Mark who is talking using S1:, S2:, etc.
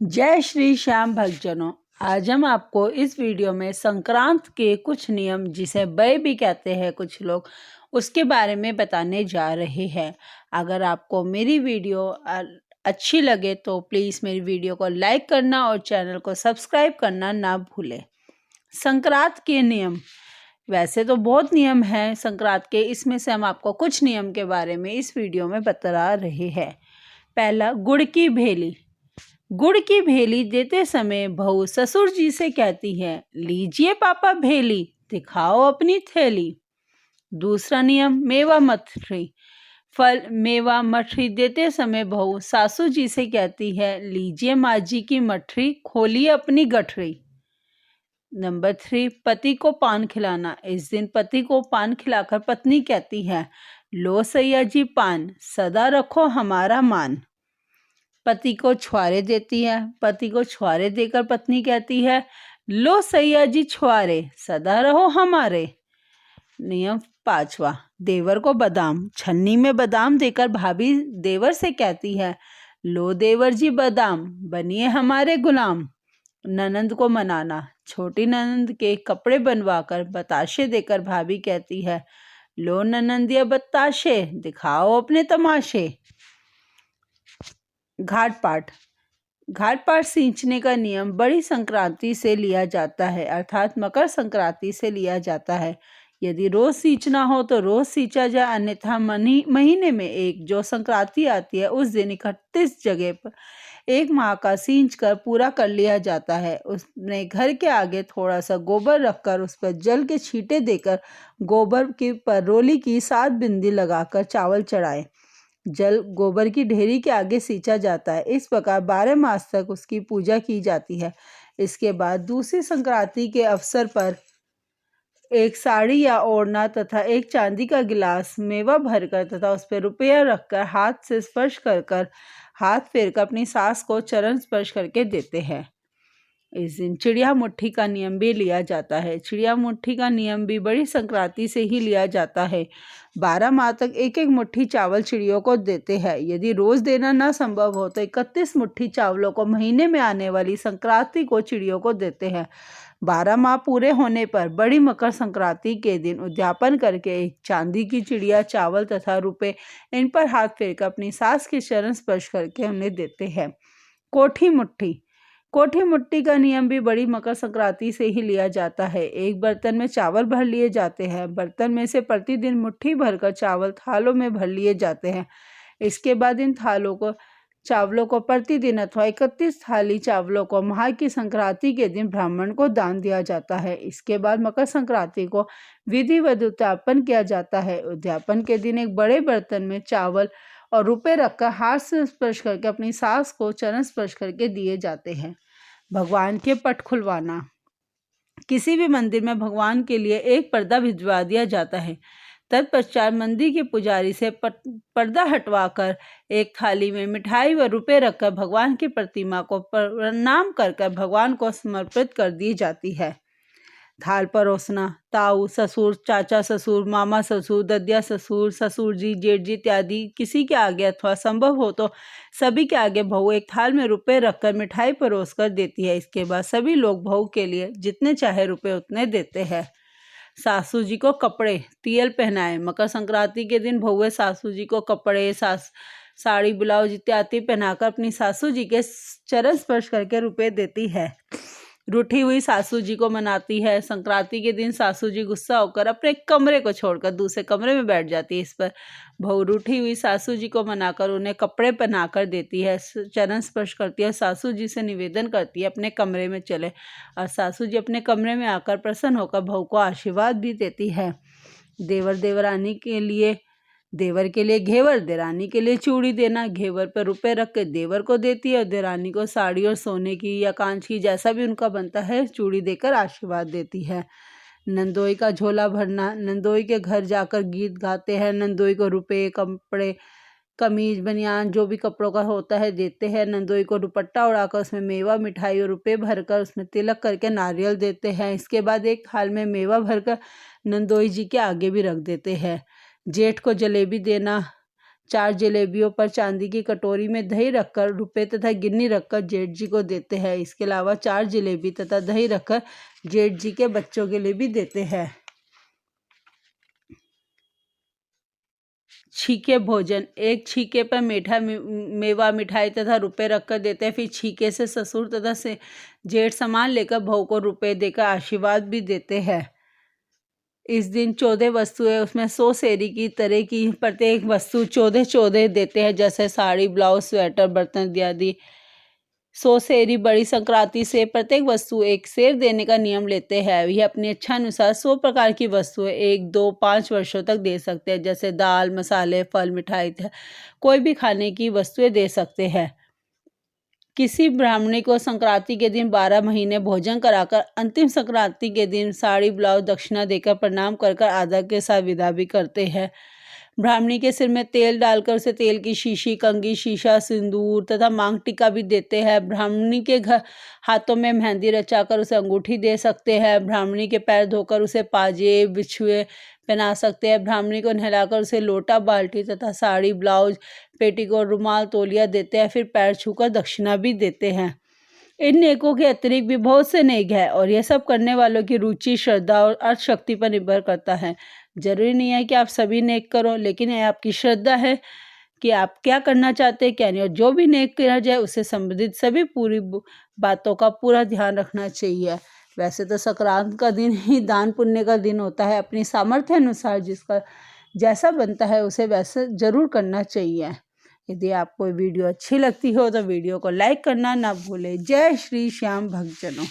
S1: जय श्री श्याम भक्तजनों, आज हम आपको इस वीडियो में संक्रांत के कुछ नियम, जिसे बय भी कहते हैं कुछ लोग, उसके बारे में बताने जा रहे हैं। अगर आपको मेरी वीडियो अच्छी लगे तो प्लीज़ मेरी वीडियो को लाइक करना और चैनल को सब्सक्राइब करना ना भूलें। संक्रांत के नियम, वैसे तो बहुत नियम हैं संक्रांत के, इसमें से हम आपको कुछ नियम के बारे में इस वीडियो में बता रहे हैं। पहला, गुड़ की भेली। गुड़ की भेली देते समय बहू ससुर जी से कहती है, लीजिए पापा भेली, दिखाओ अपनी थैली। दूसरा नियम, मेवा मठरी। फल मेवा मठरी देते समय बहू सासू जी से कहती है, लीजिए माँ जी की मठरी, खोलिए अपनी गठरी। नंबर 3, पति को पान खिलाना। इस दिन पति को पान खिलाकर पत्नी कहती है, लो सैया जी पान, सदा रखो हमारा मान। पति को छुआरे देती है। पति को छुआरे देकर पत्नी कहती है, लो सैया जी छुआरे, सदा रहो हमारे। नियम 5वां, देवर को बादाम। छन्नी में बादाम देकर भाभी देवर से कहती है, लो देवर जी बादाम, बनिए हमारे गुलाम। ननंद को मनाना। छोटी ननंद के कपड़े बनवाकर बताशे देकर भाभी कहती है, लो ननंदिया बताशे, दिखाओ अपने तमाशे। घाट पाट। घाट पाट सींचने का नियम बड़ी संक्रांति से लिया जाता है, अर्थात मकर संक्रांति से लिया जाता है। यदि रोज सींचना हो तो रोज सींचा जाए, अन्यथा महीने में एक जो संक्रांति आती है उस दिन 31 जगह पर एक माह का सींच कर पूरा कर लिया जाता है। उसमें घर के आगे थोड़ा सा गोबर रखकर उस पर जल के छींटे देकर गोबर की पर रोली की 7 बिंदी लगाकर चावल चढ़ाए। जल गोबर की ढेरी के आगे सींचा जाता है। इस प्रकार 12 मास तक उसकी पूजा की जाती है। इसके बाद दूसरी संक्रांति के अवसर पर एक साड़ी या ओढ़ना तथा एक चांदी का गिलास मेवा भरकर तथा उस पर रुपया रखकर हाथ से स्पर्श कर हाथ फेरकर अपनी सास को चरण स्पर्श करके देते हैं। इस दिन चिड़िया मुट्ठी का नियम भी लिया जाता है। चिड़िया मुट्ठी का नियम भी बड़ी संक्रांति से ही लिया जाता है। 12 माह तक एक एक मुट्ठी चावल चिड़ियों को देते हैं। यदि रोज देना न संभव हो तो 31 मुट्ठी चावलों को महीने में आने वाली संक्रांति को चिड़ियों को देते हैं। 12 माह पूरे होने पर बड़ी मकर संक्रांति के दिन उद्यापन करके एक चांदी की चिड़िया, चावल तथा रुपए इन पर हाथ फेरकर अपनी सास के चरण स्पर्श करके उन्हें देते हैं। कोठी मुट्ठी। कोठी मुट्ठी का नियम भी बड़ी मकर संक्रांति से ही लिया जाता है। एक बर्तन में चावल भर लिए जाते हैं। बर्तन में से प्रतिदिन मुट्ठी भरकर चावल थालों में भर लिए जाते हैं। इसके बाद इन चावलों को प्रतिदिन अथवा 31 थाली चावलों को माह की संक्रांति के दिन ब्राह्मण को दान दिया जाता है। इसके बाद मकर संक्रांति को विधिवत उद्यापन किया जाता है। उद्यापन के दिन एक बड़े बर्तन में चावल और रुपए रखकर हाथ से स्पर्श करके अपनी सास को चरण स्पर्श करके दिए जाते हैं। भगवान के पट खुलवाना। किसी भी मंदिर में भगवान के लिए एक पर्दा भिजवा दिया जाता है। तत्पश्चात मंदिर के पुजारी से पर्दा हटवाकर एक थाली में मिठाई व रुपए रखकर भगवान की प्रतिमा को प्रणाम कर भगवान को समर्पित कर दी जाती है। थाल परोसना। ताऊ, ससुर, चाचा ससुर, मामा ससुर, ददिया ससुर, ससुर जी, जेठ जी इत्यादि किसी के आगे अथवा संभव हो तो सभी के आगे बहू एक थाल में रुपए रखकर मिठाई परोस कर देती है। इसके बाद सभी लोग बहू के लिए जितने चाहे रुपए उतने देते हैं। सासू जी को कपड़े तियल पहनाए। मकर संक्रांति के दिन बहुएं सासू जी को कपड़े, साड़ी, ब्लाउज इत्यादि पहनाकर अपनी सासू जी के चरण स्पर्श करके रुपए देती है। रूठी हुई सासू जी को मनाती है। संक्रांति के दिन सासू जी गुस्सा होकर अपने कमरे को छोड़कर दूसरे कमरे में बैठ जाती है। इस पर बहू रूठी हुई सासू जी को मनाकर उन्हें कपड़े पहनाकर देती है, चरण स्पर्श करती है। सासू जी से निवेदन करती है अपने कमरे में चले, और सासू जी अपने कमरे में आकर प्रसन्न होकर बहू को आशीर्वाद भी देती है। देवर के लिए घेवर, देरानी के लिए चूड़ी देना। घेवर पर रुपए रख के देवर को देती है और देरानी को साड़ी और सोने की या कांच की, जैसा भी उनका बनता है, चूड़ी देकर आशीर्वाद देती है। नंदोई का झोला भरना। नंदोई के घर जाकर गीत गाते हैं। नंदोई को रुपए, कपड़े, कमीज, बनियान जो भी कपड़ों का होता है देते हैं। नंदोई को दुपट्टा उड़ाकर उसमें मेवा, मिठाई और रुपए भरकर उसमें तिलक करके नारियल देते हैं। इसके बाद एक थाल में मेवा भरकर नंदोई जी के आगे भी रख देते हैं। जेठ को जलेबी देना। 4 जलेबियों पर चांदी की कटोरी में दही रखकर रुपए तथा गिन्नी रखकर जेठ जी को देते हैं। इसके अलावा 4 जलेबी तथा दही रखकर जेठ जी के बच्चों के लिए भी देते हैं। छीके भोजन, एक छीके पर मीठा मेवा मिठाई तथा रुपए रखकर देते हैं। फिर छीके से ससुर तथा से जेठ सामान लेकर बहू को रुपए देकर आशीर्वाद भी देते हैं। इस दिन 14 वस्तुएं, उसमें 100 सेरी की तरह की प्रत्येक वस्तु 14 देते हैं, जैसे साड़ी, ब्लाउज, स्वेटर, बर्तन इत्यादि। 100 सेरी बड़ी संक्रांति से प्रत्येक वस्तु एक सेर देने का नियम लेते हैं। यह अपनी इच्छा अनुसार 100 प्रकार की वस्तुएं 1, 2, 5 वर्षों तक दे सकते हैं, जैसे दाल, मसाले, फल, मिठाई, कोई भी खाने की वस्तुएं दे सकते हैं। किसी ब्राह्मणी को संक्रांति के दिन 12 महीने भोजन कराकर अंतिम संक्रांति के दिन साड़ी, ब्लाउज, दक्षिणा देकर प्रणाम कर आदर के साथ विदा भी करते हैं। ब्राह्मणी के सिर में तेल डालकर उसे तेल की शीशी, कंघी, शीशा, सिंदूर तथा मांग टीका भी देते हैं। ब्राह्मणी के हाथों में मेहंदी रचाकर उसे अंगूठी दे सकते हैं। ब्राह्मणी के पैर धोकर उसे पाजेब, बिछुए पहना सकते हैं। ब्राह्मणी को नहलाकर उसे लोटा, बाल्टी तथा साड़ी, ब्लाउज, पेटीकोट, रुमाल, तौलिया देते हैं। फिर पैर छूकर दक्षिणा भी देते हैं। इन नेकों के अतिरिक्त भी बहुत से नेक हैं और यह सब करने वालों की रुचि, श्रद्धा और अर्थ शक्ति पर निर्भर करता है। जरूरी नहीं है कि आप सभी नेक करो, लेकिन यह आपकी श्रद्धा है कि आप क्या करना चाहते हैं क्या नहीं, और जो भी नेक किया जाए उससे संबंधित सभी पूरी बातों का पूरा ध्यान रखना चाहिए। वैसे तो संक्रांत का दिन ही दान पुण्य का दिन होता है। अपनी सामर्थ्य अनुसार जिसका जैसा बनता है उसे वैसे जरूर करना चाहिए। यदि आपको वीडियो अच्छी लगती हो तो वीडियो को लाइक करना ना भूलें। जय श्री श्याम भक्तजनों।